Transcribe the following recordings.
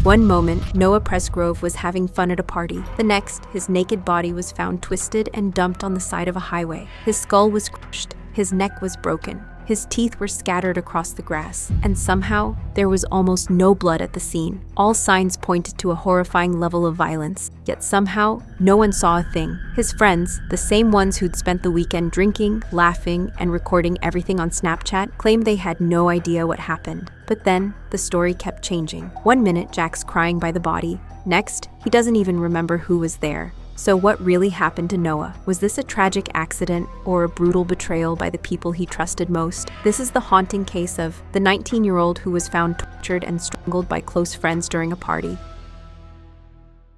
One moment, Noah Presgrove was having fun at a party. The next, his naked body was found twisted and dumped on the side of a highway. His skull was crushed. His neck was broken. His teeth were scattered across the grass, and somehow, there was almost no blood at the scene. All signs pointed to a horrifying level of violence, yet somehow, no one saw a thing. His friends, the same ones who'd spent the weekend drinking, laughing, and recording everything on Snapchat, claimed they had no idea what happened. But then, the story kept changing. One minute, Jack's crying by the body. Next, he doesn't even remember who was there. So what really happened to Noah? Was this a tragic accident or a brutal betrayal by the people he trusted most? This is the haunting case of the 19-year-old who was found tortured and strangled by close friends during a party.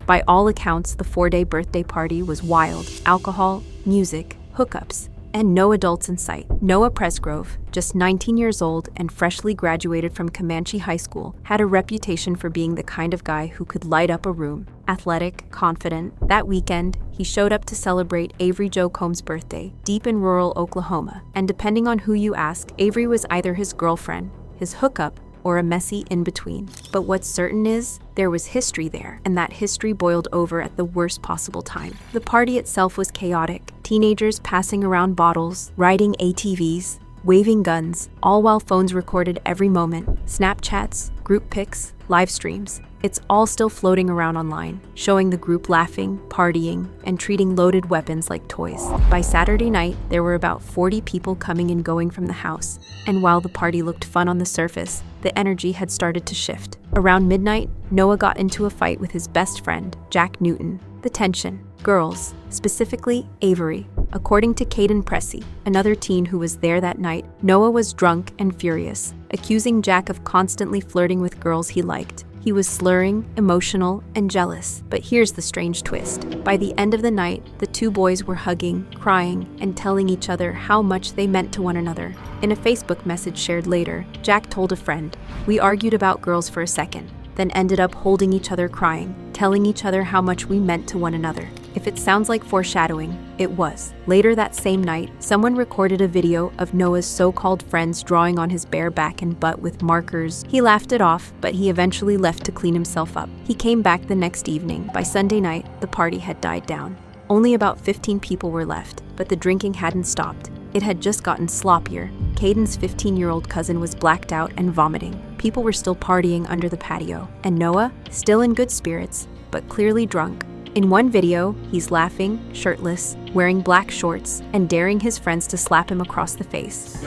By all accounts, the 4-day birthday party was wild. Alcohol, music, hookups, and no adults in sight. Noah Presgrove, just 19 years old and freshly graduated from Comanche High School, had a reputation for being the kind of guy who could light up a room. Athletic, confident. That weekend, he showed up to celebrate Avery Jo Combs' birthday, deep in rural Oklahoma. And depending on who you ask, Avery was either his girlfriend, his hookup, or a messy in-between. But what's certain is, there was history there, and that history boiled over at the worst possible time. The party itself was chaotic. Teenagers passing around bottles, riding ATVs, waving guns, all while phones recorded every moment. Snapchats, group pics, live streams. It's all still floating around online, showing the group laughing, partying, and treating loaded weapons like toys. By Saturday night, there were about 40 people coming and going from the house, and while the party looked fun on the surface, the energy had started to shift. Around midnight, Noah got into a fight with his best friend, Jack Newton. The tension. Girls, specifically Avery. According to Caden Pressey, another teen who was there that night, Noah was drunk and furious, accusing Jack of constantly flirting with girls he liked. He was slurring, emotional, and jealous. But here's the strange twist. By the end of the night, the two boys were hugging, crying, and telling each other how much they meant to one another. In a Facebook message shared later, Jack told a friend, "We argued about girls for a second, then ended up holding each other crying, telling each other how much we meant to one another." If it sounds like foreshadowing, it was. Later that same night, someone recorded a video of Noah's so-called friends drawing on his bare back and butt with markers. He laughed it off, but he eventually left to clean himself up. He came back the next evening. By Sunday night, the party had died down. Only about 15 people were left, but the drinking hadn't stopped. It had just gotten sloppier. Caden's 15-year-old cousin was blacked out and vomiting. People were still partying under the patio, and Noah, still in good spirits, but clearly drunk. In one video, he's laughing, shirtless, wearing black shorts, and daring his friends to slap him across the face.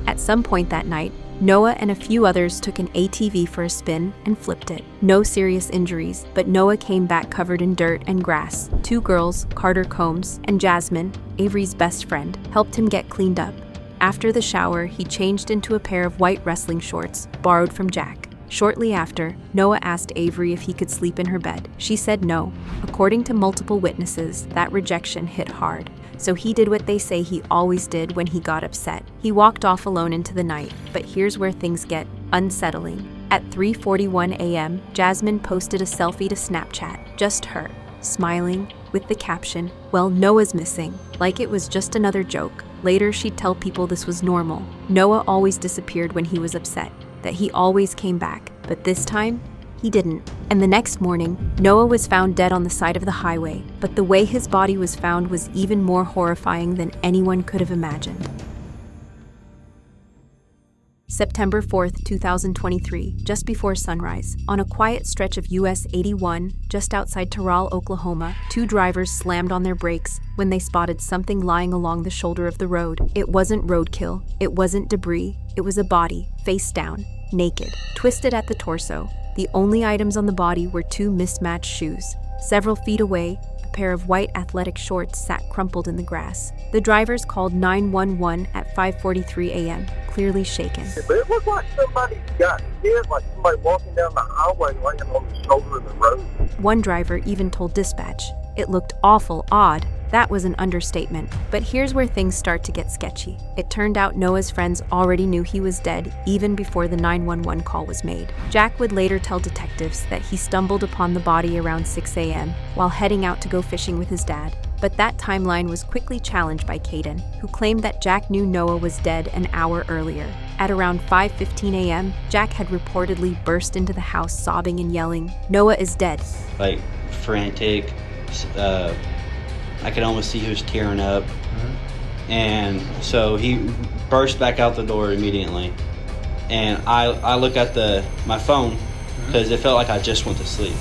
At some point that night, Noah and a few others took an ATV for a spin and flipped it. No serious injuries, but Noah came back covered in dirt and grass. Two girls, Carter Combs and Jasmine, Avery's best friend, helped him get cleaned up. After the shower, he changed into a pair of white wrestling shorts, borrowed from Jack. Shortly after, Noah asked Avery if he could sleep in her bed. She said no. According to multiple witnesses, that rejection hit hard. So he did what they say he always did when he got upset. He walked off alone into the night, but here's where things get unsettling. At 3:41 a.m., Jasmine posted a selfie to Snapchat, just her, smiling, with the caption, "Well, Noah's missing," like it was just another joke. Later, she'd tell people this was normal. Noah always disappeared when he was upset, that he always came back, but this time, he didn't. And the next morning, Noah was found dead on the side of the highway, but the way his body was found was even more horrifying than anyone could have imagined. September 4th, 2023, just before sunrise, on a quiet stretch of US 81, just outside Terrell, Oklahoma, two drivers slammed on their brakes when they spotted something lying along the shoulder of the road. It wasn't roadkill, it wasn't debris, it was a body, face down, naked, twisted at the torso. The only items on the body were two mismatched shoes. Several feet away, a pair of white athletic shorts sat crumpled in the grass. The drivers called 911 at 5:43 a.m., clearly shaken. But it looked like somebody got hit, like somebody walking down the highway laying on the shoulder of the road. One driver even told dispatch, "It looked awful odd." That was an understatement. But here's where things start to get sketchy. It turned out Noah's friends already knew he was dead even before the 911 call was made. Jack would later tell detectives that he stumbled upon the body around 6 a.m. while heading out to go fishing with his dad. But that timeline was quickly challenged by Caden, who claimed that Jack knew Noah was dead an hour earlier. At around 5:15 a.m., Jack had reportedly burst into the house sobbing and yelling, "Noah is dead." Like, frantic. I could almost see he was tearing up. And so he burst back out the door immediately. And I look at my phone because it felt like I just went to sleep.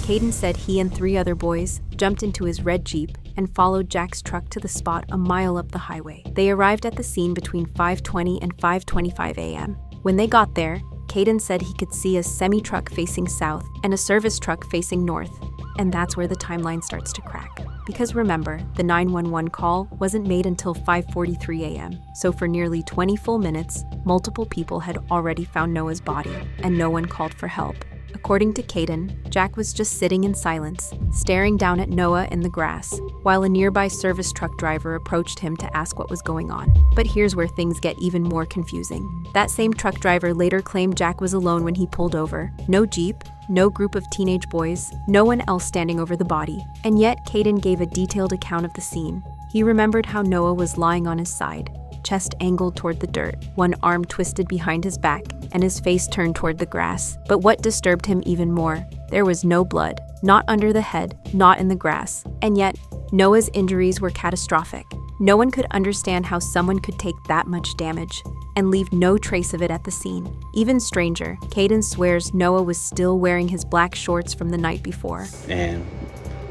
Caden said he and 3 other boys jumped into his red Jeep and followed Jack's truck to the spot a mile up the highway. They arrived at the scene between 5:20 and 5:25 a.m. When they got there, Caden said he could see a semi-truck facing south and a service truck facing north. And that's where the timeline starts to crack. Because remember, the 911 call wasn't made until 5:43 a.m. So for nearly 20 full minutes, multiple people had already found Noah's body, and no one called for help. According to Caden, Jack was just sitting in silence, staring down at Noah in the grass, while a nearby service truck driver approached him to ask what was going on. But here's where things get even more confusing. That same truck driver later claimed Jack was alone when he pulled over. No Jeep, no group of teenage boys, no one else standing over the body. And yet, Caden gave a detailed account of the scene. He remembered how Noah was lying on his side, chest angled toward the dirt, one arm twisted behind his back, and his face turned toward the grass. But what disturbed him even more, there was no blood, not under the head, not in the grass. And yet, Noah's injuries were catastrophic. No one could understand how someone could take that much damage and leave no trace of it at the scene. Even stranger, Caden swears Noah was still wearing his black shorts from the night before. And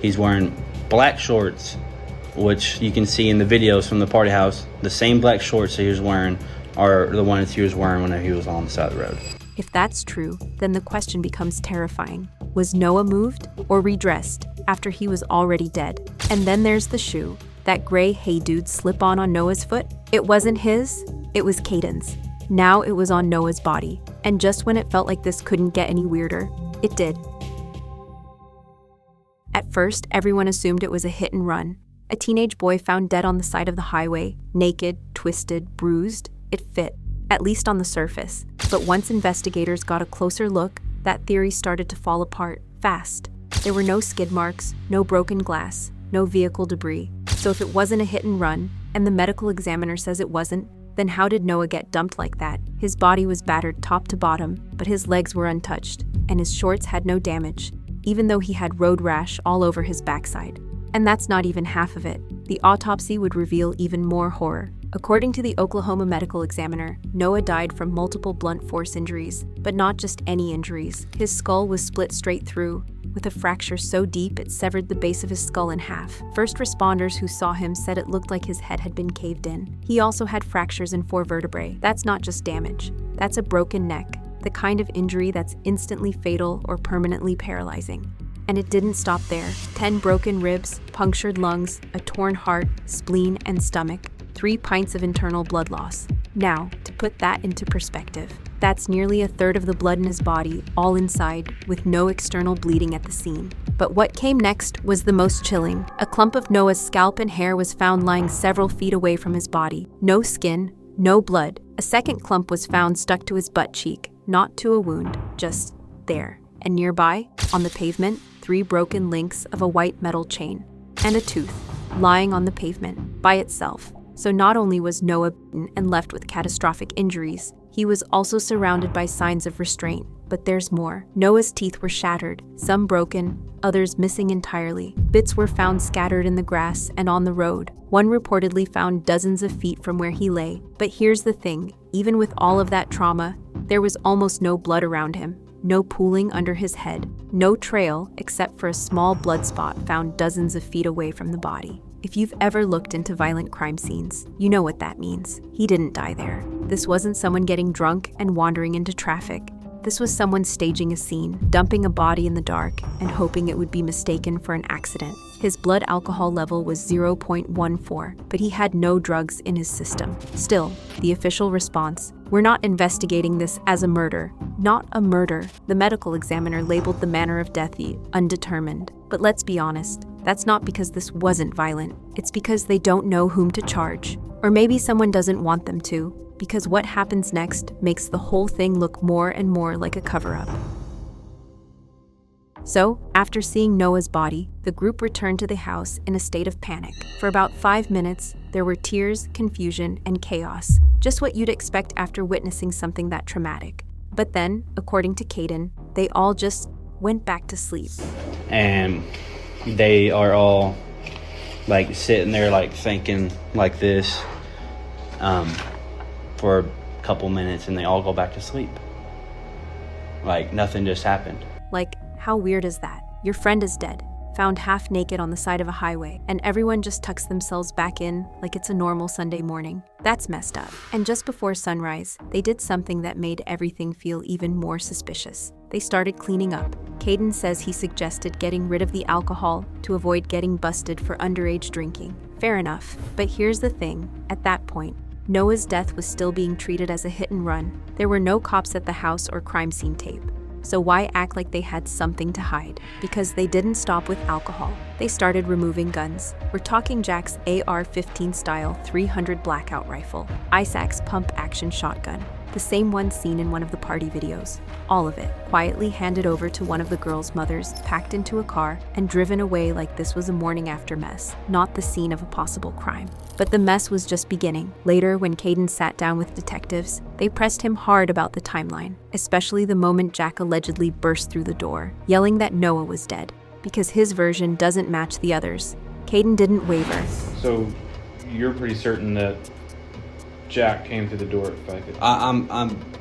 he's wearing black shorts, which you can see in the videos from the party house. The same black shorts that he was wearing are the ones he was wearing when he was on the side of the road. If that's true, then the question becomes terrifying. Was Noah moved or redressed after he was already dead? And then there's the shoe. That gray Hey Dude slip-on Noah's foot? It wasn't his, it was Caden's. Now it was on Noah's body. And just when it felt like this couldn't get any weirder, it did. At first, everyone assumed it was a hit and run. A teenage boy found dead on the side of the highway, naked, twisted, bruised. It fit, at least on the surface. But once investigators got a closer look, that theory started to fall apart, fast. There were no skid marks, no broken glass, no vehicle debris. So if it wasn't a hit and run, and the medical examiner says it wasn't, then how did Noah get dumped like that? His body was battered top to bottom, but his legs were untouched, and his shorts had no damage, even though he had road rash all over his backside. And that's not even half of it. The autopsy would reveal even more horror. According to the Oklahoma medical examiner, Noah died from multiple blunt force injuries, but not just any injuries. His skull was split straight through, with a fracture so deep it severed the base of his skull in half. First responders who saw him said it looked like his head had been caved in. He also had fractures in 4 vertebrae. That's not just damage. That's a broken neck, the kind of injury that's instantly fatal or permanently paralyzing. And it didn't stop there. 10 broken ribs, punctured lungs, a torn heart, spleen, and stomach. 3 pints of internal blood loss. Now, to put that into perspective, that's nearly a third of the blood in his body, all inside, with no external bleeding at the scene. But what came next was the most chilling. A clump of Noah's scalp and hair was found lying several feet away from his body. No skin, no blood. A second clump was found stuck to his butt cheek, not to a wound, just there. And nearby, on the pavement, 3 broken links of a white metal chain, and a tooth, lying on the pavement, by itself. So not only was Noah beaten and left with catastrophic injuries, he was also surrounded by signs of restraint. But there's more. Noah's teeth were shattered, some broken, others missing entirely. Bits were found scattered in the grass and on the road. One reportedly found dozens of feet from where he lay. But here's the thing, even with all of that trauma, there was almost no blood around him. No pooling under his head, no trail except for a small blood spot found dozens of feet away from the body. If you've ever looked into violent crime scenes, you know what that means. He didn't die there. This wasn't someone getting drunk and wandering into traffic. This was someone staging a scene, dumping a body in the dark, and hoping it would be mistaken for an accident. His blood alcohol level was 0.14, but he had no drugs in his system. Still, the official response, "We're not investigating this as a murder." Not a murder. The medical examiner labeled the manner of death undetermined. But let's be honest, that's not because this wasn't violent. It's because they don't know whom to charge. Or maybe someone doesn't want them to, because what happens next makes the whole thing look more and more like a cover-up. So, after seeing Noah's body, the group returned to the house in a state of panic. For about 5 minutes, there were tears, confusion, and chaos. Just what you'd expect after witnessing something that traumatic. But then, according to Caden, they all just went back to sleep. And they are all like sitting there like thinking like this for a couple minutes, and they all go back to sleep. Like nothing just happened. Like, how weird is that? Your friend is dead, found half naked on the side of a highway, and everyone just tucks themselves back in like it's a normal Sunday morning. That's messed up. And just before sunrise, they did something that made everything feel even more suspicious. They started cleaning up. Caden says he suggested getting rid of the alcohol to avoid getting busted for underage drinking. Fair enough. But here's the thing. At that point, Noah's death was still being treated as a hit and run. There were no cops at the house or crime scene tape. So why act like they had something to hide? Because they didn't stop with alcohol. They started removing guns. We're talking Jack's AR-15 style 300 blackout rifle, Isaac's pump-action shotgun, the same one seen in one of the party videos. All of it, quietly handed over to one of the girls' mothers, packed into a car, and driven away like this was a morning after mess, not the scene of a possible crime. But the mess was just beginning. Later, when Caden sat down with detectives, they pressed him hard about the timeline, especially the moment Jack allegedly burst through the door, yelling that Noah was dead, because his version doesn't match the others. Caden didn't waver. So, you're pretty certain that Jack came through the door at 5:50? I'm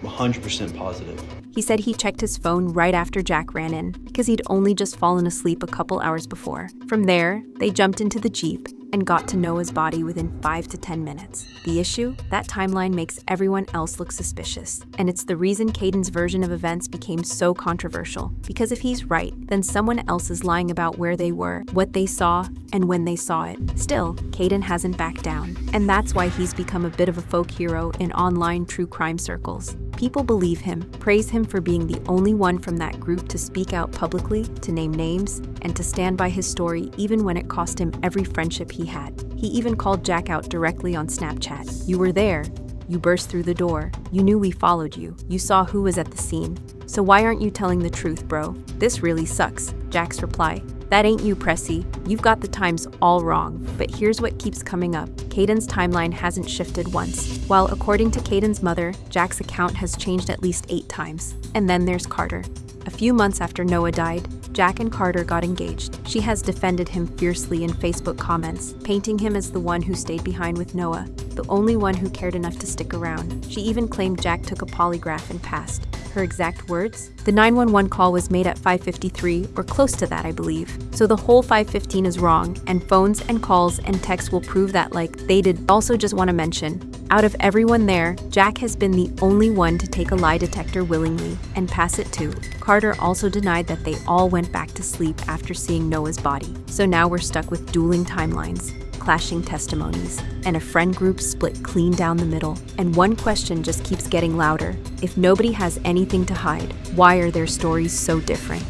100% positive. He said he checked his phone right after Jack ran in, because he'd only just fallen asleep a couple hours before. From there, they jumped into the Jeep and got to Noah's body within 5 to 10 minutes. The issue? That timeline makes everyone else look suspicious. And it's the reason Caden's version of events became so controversial. Because if he's right, then someone else is lying about where they were, what they saw, and when they saw it. Still, Caden hasn't backed down. And that's why he's become a bit of a folk hero in online true crime circles. People believe him, praise him for being the only one from that group to speak out publicly, to name names, and to stand by his story even when it cost him every friendship he had. He even called Jack out directly on Snapchat. "You were there. You burst through the door. You knew we followed you. You saw who was at the scene. So why aren't you telling the truth, bro? This really sucks." Jack's reply: "That ain't you, Pressy. You've got the times all wrong." But here's what keeps coming up. Caden's timeline hasn't shifted once. While according to Caden's mother, Jack's account has changed at least 8 times. And then there's Carter. A few months after Noah died, Jack and Carter got engaged. She has defended him fiercely in Facebook comments, painting him as the one who stayed behind with Noah, the only one who cared enough to stick around. She even claimed Jack took a polygraph and passed. Her exact words? The 911 call was made at 5:53, or close to that, I believe. So the whole 5:15 is wrong, and phones and calls and texts will prove that like they did. Also just want to mention, out of everyone there, Jack has been the only one to take a lie detector willingly and pass it too. Carter also denied that they all went back to sleep after seeing Noah's body. So now we're stuck with dueling timelines, clashing testimonies, and a friend group split clean down the middle. And one question just keeps getting louder. If nobody has anything to hide, why are their stories so different?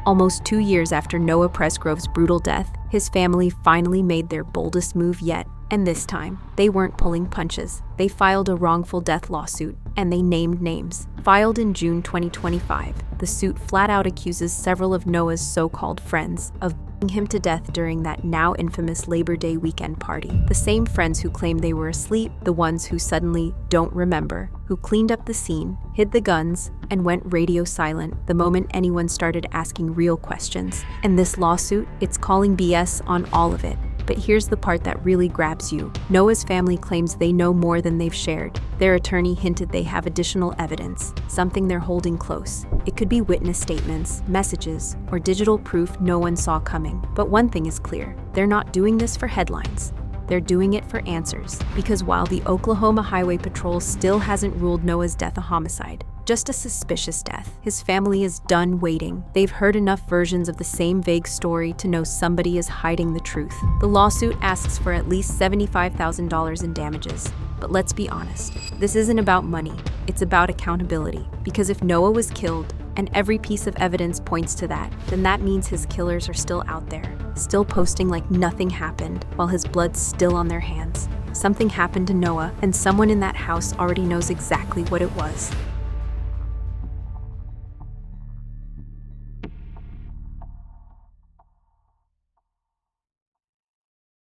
Almost 2 years after Noah Presgrove's brutal death, his family finally made their boldest move yet. And this time, they weren't pulling punches. They filed a wrongful death lawsuit, and they named names. Filed in June 2025, the suit flat out accuses several of Noah's so-called friends of beating him to death during that now infamous Labor Day weekend party. The same friends who claimed they were asleep, the ones who suddenly don't remember, who cleaned up the scene, hid the guns, and went radio silent the moment anyone started asking real questions. And this lawsuit, it's calling BS on all of it. But here's the part that really grabs you. Noah's family claims they know more than they've shared. Their attorney hinted they have additional evidence, something they're holding close. It could be witness statements, messages, or digital proof no one saw coming. But one thing is clear, they're not doing this for headlines. They're doing it for answers. Because while the Oklahoma Highway Patrol still hasn't ruled Noah's death a homicide, just a suspicious death, his family is done waiting. They've heard enough versions of the same vague story to know somebody is hiding the truth. The lawsuit asks for at least $75,000 in damages. But let's be honest, this isn't about money, it's about accountability. Because if Noah was killed, and every piece of evidence points to that, then that means his killers are still out there, still posting like nothing happened, while his blood's still on their hands. Something happened to Noah, and someone in that house already knows exactly what it was.